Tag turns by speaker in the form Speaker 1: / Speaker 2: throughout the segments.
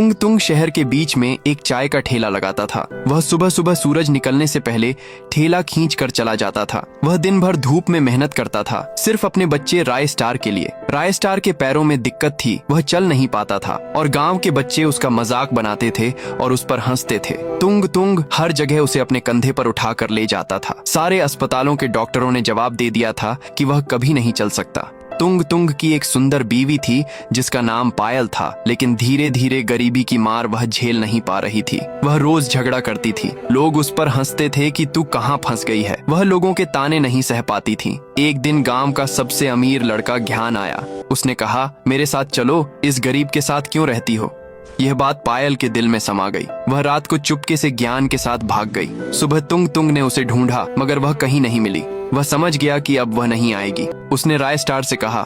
Speaker 1: तुंग तुंग शहर के बीच में एक चाय का ठेला लगाता था। वह सुबह सुबह सूरज निकलने से पहले ठेला खींच कर चला जाता था। वह दिन भर धूप में मेहनत करता था, सिर्फ अपने बच्चे राय स्टार के लिए। राय स्टार के पैरों में दिक्कत थी, वह चल नहीं पाता था और गांव के बच्चे उसका मजाक बनाते थे और उस पर हंसते थे। तुंग तुंग हर जगह उसे अपने कंधे पर उठाकर ले जाता था। सारे अस्पतालों के डॉक्टरों ने जवाब दे दिया था कि वह कभी नहीं चल सकता। तुंग तुंग की एक सुंदर बीवी थी जिसका नाम पायल था, लेकिन धीरे धीरे गरीबी की मार वह झेल नहीं पा रही थी। वह रोज झगड़ा करती थी, लोग उस पर हंसते थे कि तू कहाँ फंस गई है। वह लोगों के ताने नहीं सह पाती थी। एक दिन गांव का सबसे अमीर लड़का ज्ञान आया। उसने कहा, मेरे साथ चलो, इस गरीब के साथ क्यों रहती हो। यह बात पायल के दिल में समा गई। वह रात को चुपके से ज्ञान के साथ भाग गई। सुबह तुंग तुंग ने उसे ढूंढा, मगर वह कहीं नहीं मिली। वह समझ गया कि अब वह नहीं आएगी। उसने राय स्टार से कहा,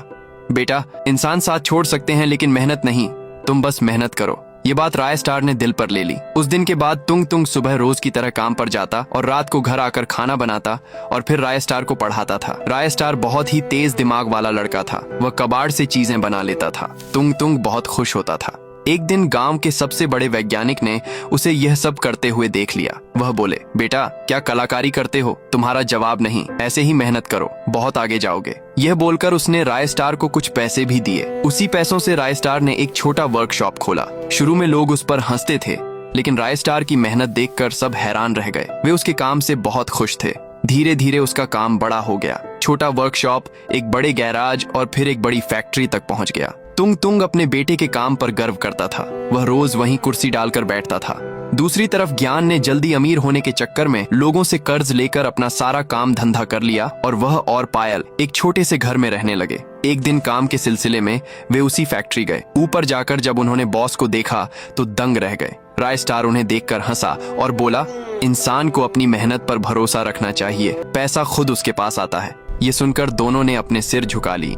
Speaker 1: बेटा, इंसान साथ छोड़ सकते हैं लेकिन मेहनत नहीं, तुम बस मेहनत करो। ये बात राय स्टार ने दिल पर ले ली। उस दिन के बाद तुंग तुंग सुबह रोज की तरह काम पर जाता और रात को घर आकर खाना बनाता और फिर राय स्टार को पढ़ाता था। राय स्टार बहुत ही तेज दिमाग वाला लड़का था। वह कबाड़ से चीजें बना लेता था। तुंग तुंग बहुत खुश होता था। एक दिन गांव के सबसे बड़े वैज्ञानिक ने उसे यह सब करते हुए देख लिया। वह बोले, बेटा, क्या कलाकारी करते हो? तुम्हारा जवाब नहीं, ऐसे ही मेहनत करो, बहुत आगे जाओगे। यह बोलकर उसने राय स्टार को कुछ पैसे भी दिए। उसी पैसों से राय स्टार ने एक छोटा वर्कशॉप खोला। शुरू में लोग उस पर हंसते थे, लेकिन राय स्टार की मेहनत देखकर सब हैरान रह गए। वे उसके काम से बहुत खुश थे। धीरे धीरे उसका काम बड़ा हो गया। छोटा वर्कशॉप एक बड़े गैराज और फिर एक बड़ी फैक्ट्री तक पहुंच गया। तुंग तुंग अपने बेटे के काम पर गर्व करता था। वह रोज वहीं कुर्सी डालकर बैठता था। दूसरी तरफ ज्ञान ने जल्दी अमीर होने के चक्कर में लोगों से कर्ज लेकर अपना सारा काम धंधा कर लिया और वह और पायल एक छोटे से घर में रहने लगे। एक दिन काम के सिलसिले में वे उसी फैक्ट्री गए। ऊपर जाकर जब उन्होंने बॉस को देखा तो दंग रह गए। राय स्टार उन्हें देखकर हंसा और बोला, इंसान को अपनी मेहनत पर भरोसा रखना चाहिए, पैसा खुद उसके पास आता है। ये सुनकर दोनों ने अपने सिर झुका ली।